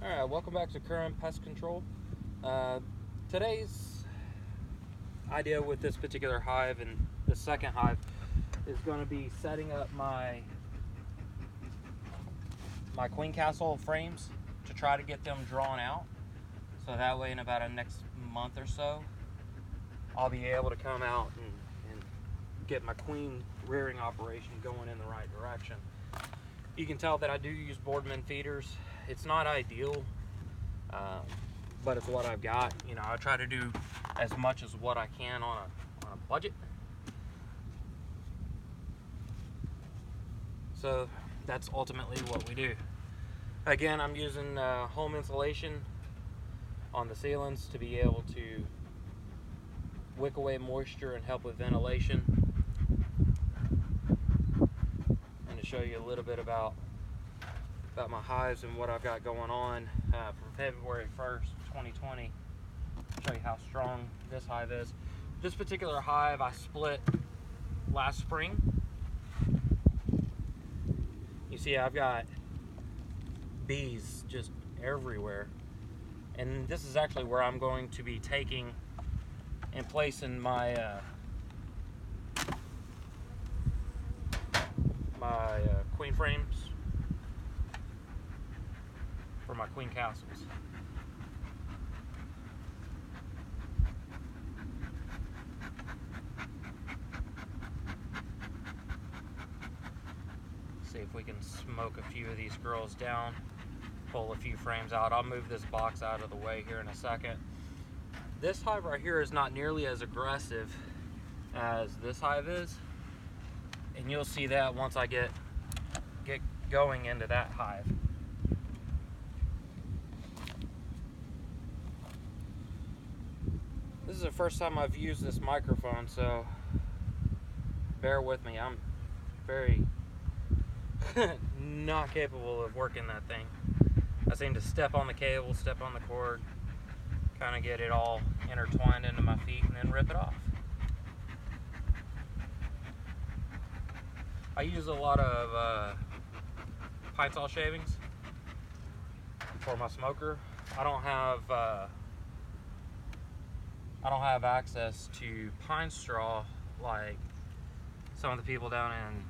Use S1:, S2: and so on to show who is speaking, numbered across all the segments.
S1: Alright, welcome back to Curran Pest Control. Today's idea with this particular hive and the second hive is going to be setting up my queen castle frames to try to get them drawn out. So that way in about a next month or so, I'll be able to come out and get my queen rearing operation going in the right direction. You can tell that I do use Boardman feeders. It's not ideal, but it's what I've got. You know, I try to do as much as what I can on a budget. So that's ultimately what we do. Again, I'm using home insulation on the ceilings to be able to wick away moisture and help with ventilation. And to show you a little bit about my hives and what I've got going on from February 1st, 2020. Show you how strong this hive is. This particular hive I split last spring. You see I've got bees just everywhere. And this is actually where I'm going to be taking and placing my queen frames for my queen castles. See if we can smoke a few of these girls down, pull a few frames out. I'll move this box out of the way here in a second. This hive right here is not nearly as aggressive as this hive is, and you'll see that once I get going into that hive. This is the first time I've used this microphone, so bear with me. I'm very not capable of working that thing. I seem to step on the cable, step on the cord, kind of get it all intertwined into my feet and then rip it off. I use a lot of pine saw shavings for my smoker. I don't have access to pine straw like some of the people down in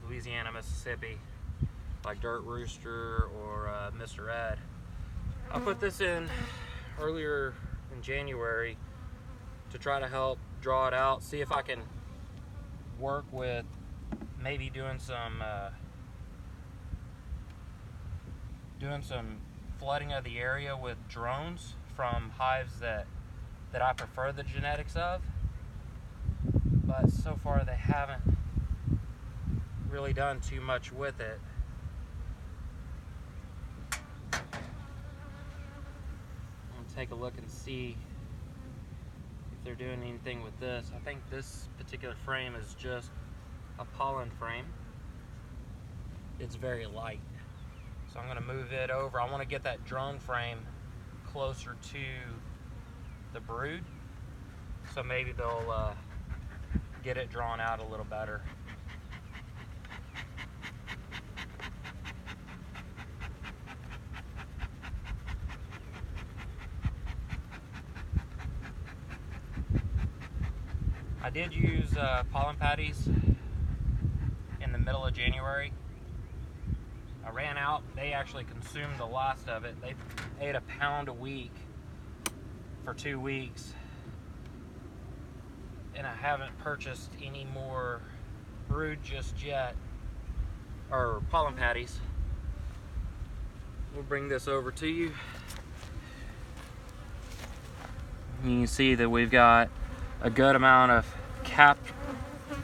S1: Louisiana, Mississippi, like Dirt Rooster or Mr. Ed. I put this in earlier in January to try to help draw it out, see if I can work with maybe doing some flooding of the area with drones from hives that I prefer the genetics of, but so far they haven't really done too much with it. I'll take a look and see if they're doing anything with this. I think this particular frame is just a pollen frame. It's very light, so I'm going to move it over. I want to get that drone frame closer to the brood, so maybe they'll get it drawn out a little better. I did use pollen patties in the middle of January. I ran out. They actually consumed the last of it. They ate a pound a week for 2 weeks, and I haven't purchased any more brood just yet, or pollen patties. We'll bring this over to you. You can see that we've got a good amount of capped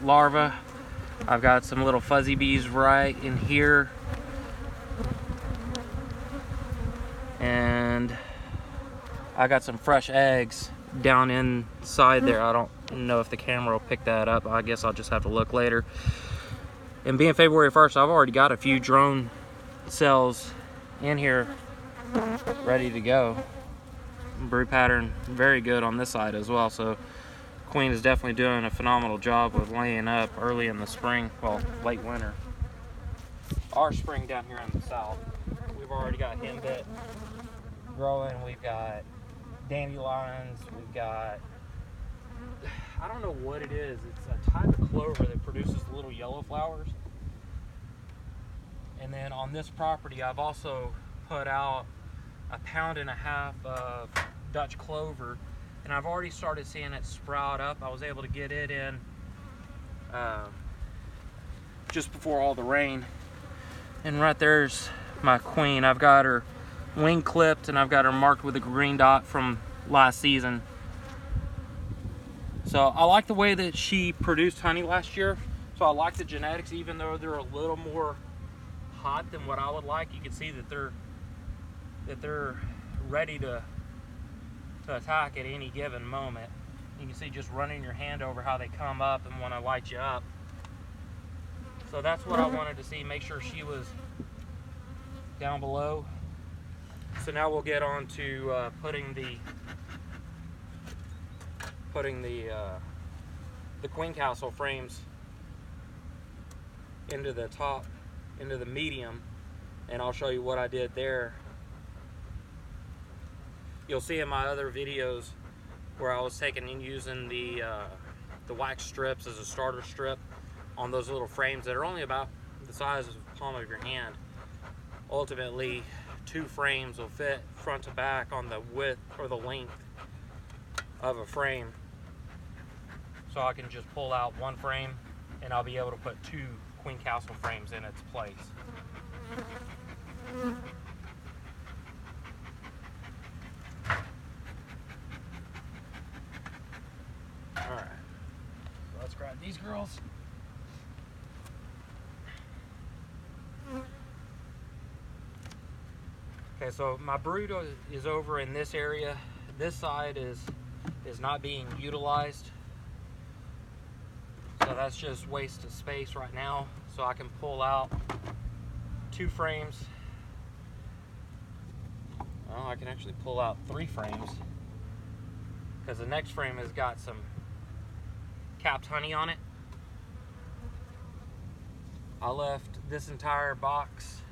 S1: larvae. I've got some little fuzzy bees right in here, and I got some fresh eggs down inside there. I don't know if the camera will pick that up. I guess I'll just have to look later. And being February 1st, I've already got a few drone cells in here ready to go. Brood pattern very good on this side as well, so queen is definitely doing a phenomenal job with laying up early in the spring, well, late winter. Our spring down here in the south. We We've already got henbit growing. We've got dandelions. We've got, I don't know what it is. It's a type of clover that produces little yellow flowers. And then on this property, I've also put out 1.5 pounds of Dutch clover, and I've already started seeing it sprout up. I was able to get it in just before all the rain. And right there's my queen. I've got her wing clipped, and I've got her marked with a green dot from last season. So I like the way that she produced honey last year. So I like the genetics, even though they're a little more hot than what I would like. You can see that they're ready to attack at any given moment. You can see just running your hand over how they come up and want to light you up. So that's what I wanted to see, make sure she was down below. So now we'll get on to putting the queen castle frames into the top, into the medium, and I'll show you what I did there. You'll see in my other videos where I was taking and using the wax strips as a starter strip on those little frames that are only about the size of the palm of your hand. Ultimately, 2 frames will fit front to back on the width or the length of a frame. So I can just pull out 1 frame and I'll be able to put 2 queen castle frames in its place. Alright, so let's grab these girls. Okay, so my brood is over in this area. This side is not being utilized. So that's just waste of space right now. So I can pull out 2 frames. Well, I can actually pull out 3 frames, because the next frame has got some capped honey on it. I left this entire box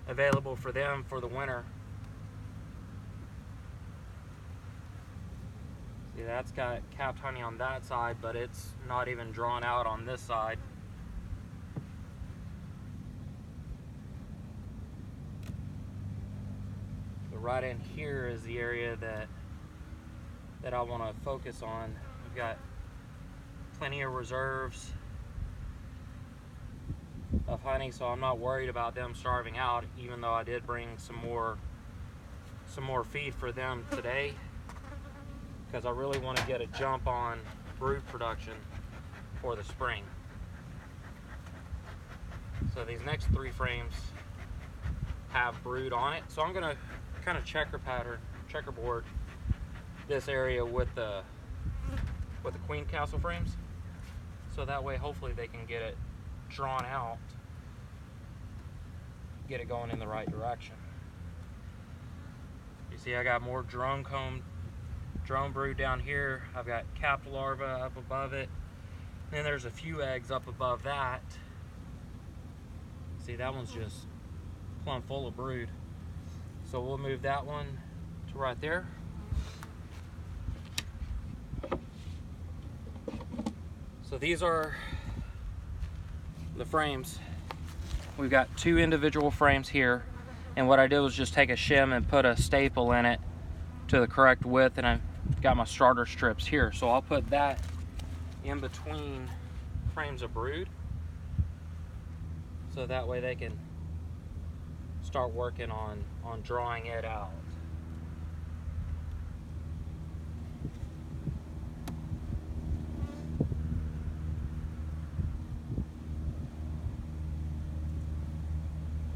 S1: available for them for the winter. See, that's got capped honey on that side, but it's not even drawn out on this side. So right in here is the area that I want to focus on. We've got plenty of reserves of honey, so I'm not worried about them starving out, even though I did bring some more feed for them today, because I really want to get a jump on brood production for the spring. So these next 3 frames have brood on it. So I'm gonna kind of checkerboard this area with the queen castle frames. So that way, hopefully they can get it drawn out, get it going in the right direction. You see, I got more drone brood down here. I've got capped larvae up above it. Then there's a few eggs up above that. See, that one's just plumb full of brood. So we'll move that one to right there. So these are the frames. We've got 2 individual frames here, and what I did was just take a shim and put a staple in it to the correct width, and I got my starter strips here. So I'll put that in between frames of brood, so that way they can start working on drawing it out.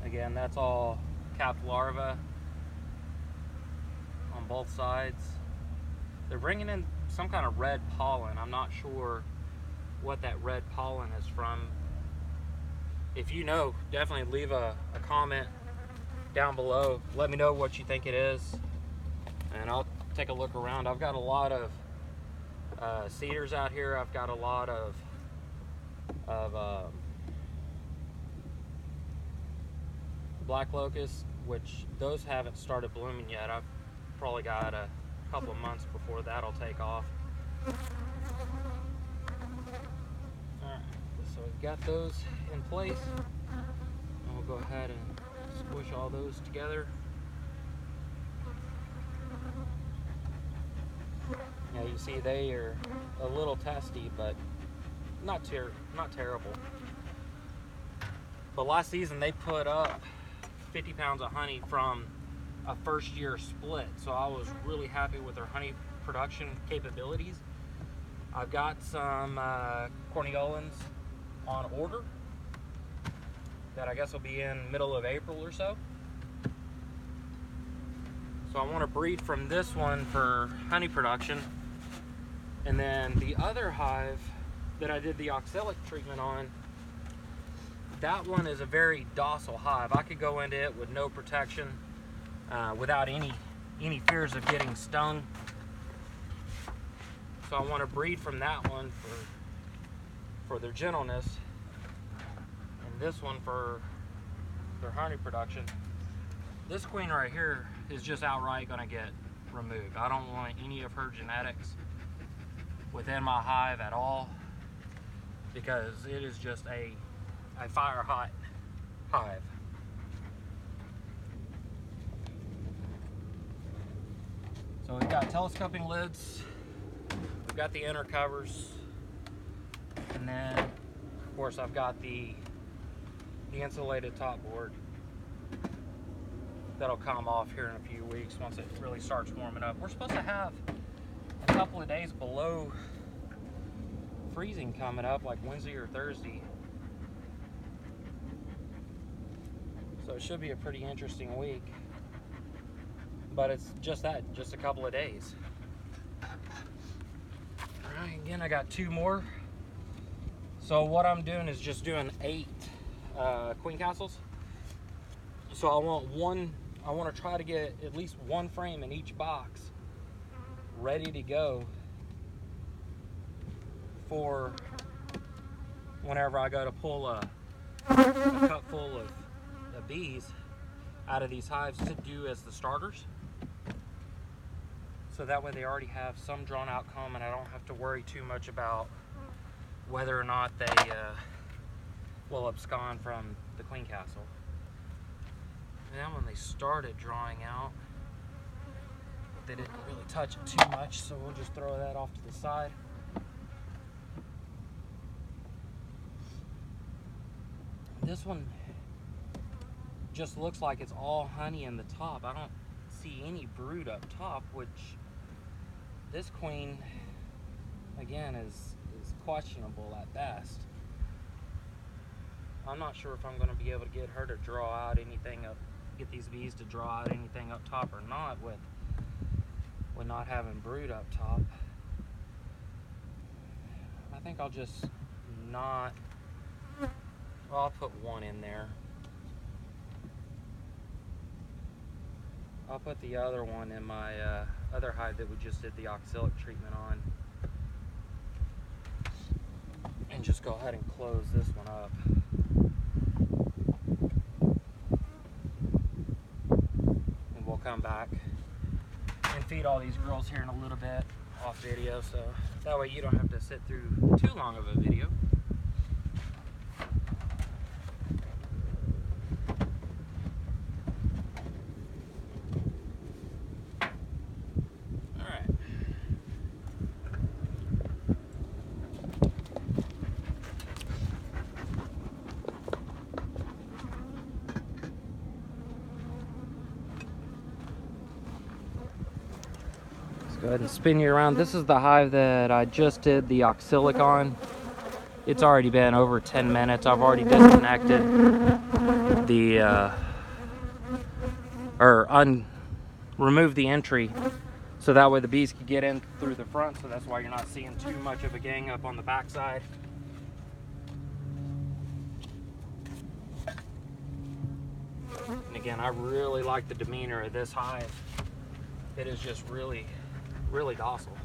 S1: Again, that's all capped larvae on both sides. They're bringing in some kind of red pollen. I'm not sure what that red pollen is from. If you know, definitely leave a comment down below. Let me know what you think it is, and I'll take a look around. I've got a lot of cedars out here. I've got a lot of black locust, which those haven't started blooming yet. I've probably got a couple of months before that'll take off. Alright, so we've got those in place. And we'll go ahead and squish all those together. Now you see they are a little testy, but not terrible. But last season they put up 50 pounds of honey from a first year split, so I was really happy with their honey production capabilities. I've got some Cornelians on order that I guess will be in middle of April or so. So I want to breed from this one for honey production. And then the other hive that I did the oxalic treatment on, that one is a very docile hive. I could go into it with no protection, without any fears of getting stung. So I want to breed from that one for their gentleness, and this one for their honey production. This queen right here is just outright going to get removed. I don't want any of her genetics within my hive at all, because it is just a fire hot hive. So we've got telescoping lids, we've got the inner covers, and then of course I've got the insulated top board that'll come off here in a few weeks once it really starts warming up. We're supposed to have a couple of days below freezing coming up, like Wednesday or Thursday. So it should be a pretty interesting week. But it's just that, just a couple of days. Alright, again I got 2 more. So what I'm doing is just doing 8 queen castles. So I want to try to get at least 1 frame in each box ready to go for whenever I go to pull a cup full of bees out of these hives to do as the starters. So that way they already have some drawn outcome and I don't have to worry too much about whether or not they will abscond from the queen castle. And then when they started drawing out, they didn't really touch it too much, so we'll just throw that off to the side. This one just looks like it's all honey in the top. I don't see any brood up top, which this queen, again, is questionable at best. I'm not sure if I'm going to be able to get her to draw out anything up, get these bees to draw out anything up top or not with not having brood up top. I think I'll just not, well, I'll put 1 in there. I'll put the other one in my other hive that we just did the oxalic treatment on. And just go ahead and close this one up. And we'll come back and feed all these girls here in a little bit off video, so that way you don't have to sit through too long of a video. Go ahead and spin you around. This is the hive that I just did the oxalic on. It's already been over 10 minutes. I've already disconnected the removed the entry so that way the bees can get in through the front, so that's why you're not seeing too much of a gang up on the back side. And again, I really like the demeanor of this hive. It is just really docile.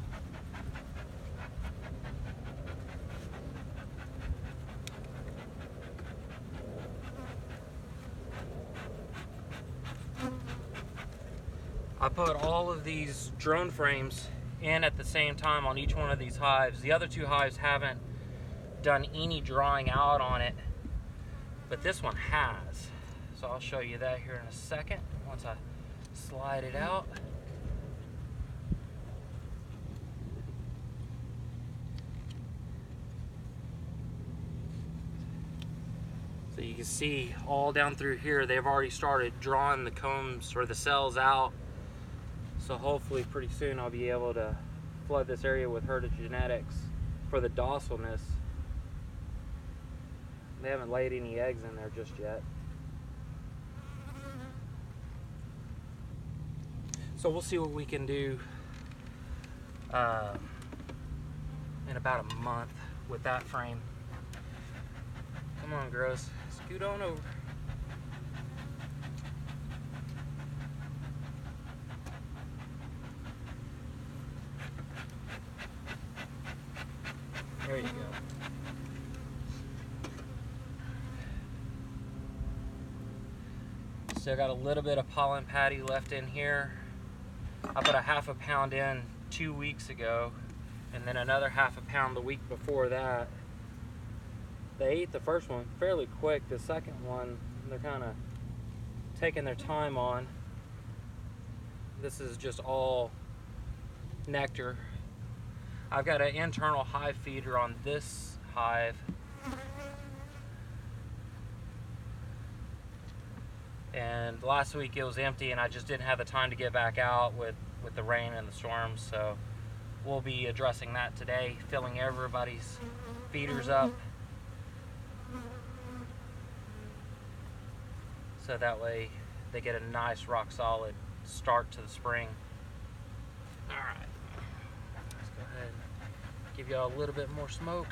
S1: I put all of these drone frames in at the same time on each one of these hives. The other two hives haven't done any drawing out on it, but this one has. So I'll show you that here in a second once I slide it out. So you can see all down through here, they've already started drawing the combs or the cells out. So hopefully pretty soon I'll be able to flood this area with heretogenetics for the docileness. They haven't laid any eggs in there just yet. So we'll see what we can do in about a month with that frame. Come on, Gross, scoot on over. There you go. Still got a little bit of pollen patty left in here. I put a ½ pound in 2 weeks ago, and then another ½ pound the week before that. They ate the first one fairly quick. The second one, they're kind of taking their time on. This is just all nectar. I've got an internal hive feeder on this hive. And last week it was empty, and I just didn't have the time to get back out with the rain and the storms. So we'll be addressing that today, filling everybody's feeders up. So that way they get a nice rock solid start to the spring. All right, let's go ahead and give y'all a little bit more smoke.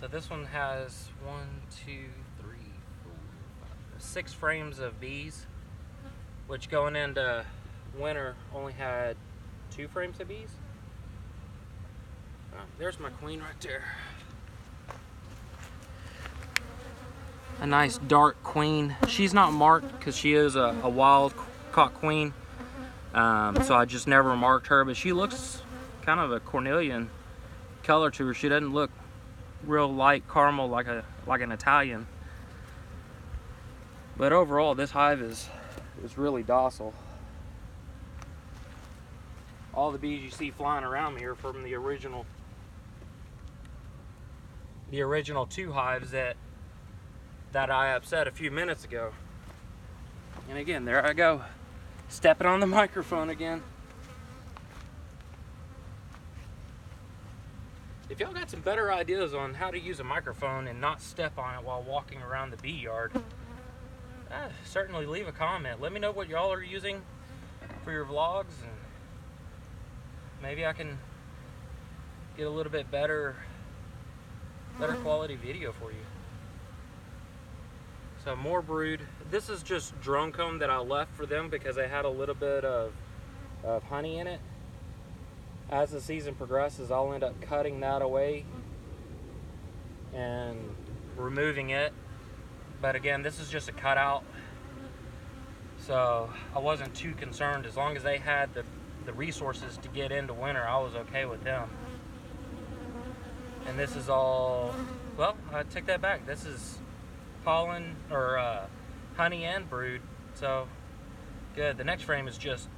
S1: So this one has 1, 2, 3, 4, 5, 6 frames of bees, which going into winter only had 2 frames of bees. Oh, there's my queen right there. A nice dark queen. She's not marked because she is a wild caught queen. So I just never marked her, but she looks kind of a cornelian color to her. She doesn't look real light caramel like an Italian. But overall, this hive is really docile. All the bees you see flying around me are from the original 2 hives that I upset a few minutes ago. And again, there I go, stepping on the microphone again. If y'all got some better ideas on how to use a microphone and not step on it while walking around the bee yard, certainly leave a comment. Let me know what y'all are using for your vlogs, and maybe I can get a little bit better quality video for you. So more brood. This is just drone comb that I left for them because they had a little bit of honey in it. As the season progresses, I'll end up cutting that away and removing it. But again, this is just a cutout, so I wasn't too concerned. As long as they had the resources to get into winter, I was okay with them. And this is all, well, I take that back. This is pollen or honey and brood, so good. The next frame is just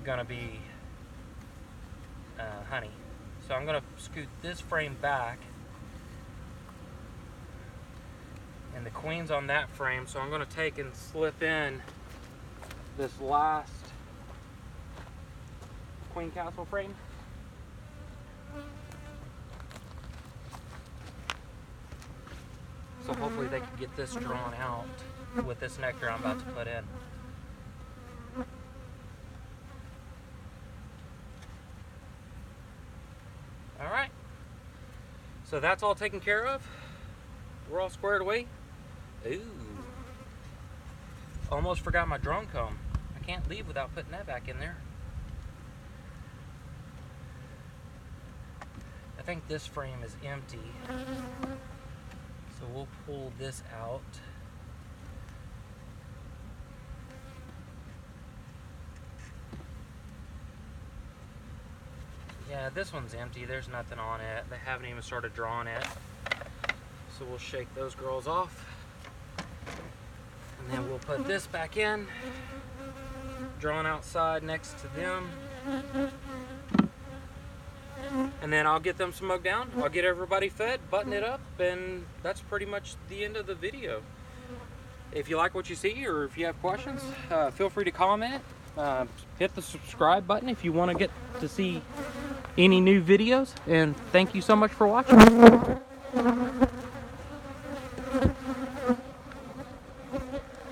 S1: gonna be honey. So I'm gonna scoot this frame back, and the queen's on that frame, so I'm gonna take and slip in this last queen castle frame. So hopefully they can get this drawn out with this nectar I'm about to put in. All right, so that's all taken care of. We're all squared away. Ooh, almost forgot my drone comb. I can't leave without putting that back in there. think this frame is empty. So we'll pull this out. Yeah, this one's empty. There's nothing on it. They haven't even started drawing it. So we'll shake those girls off. And then we'll put this back in. Drawn outside next to them. And then I'll get them smoked down. I'll get everybody fed, button it up, and that's pretty much the end of the video. If you like what you see, or if you have questions, feel free to comment. Hit the subscribe button if you want to get to see any new videos. And thank you so much for watching.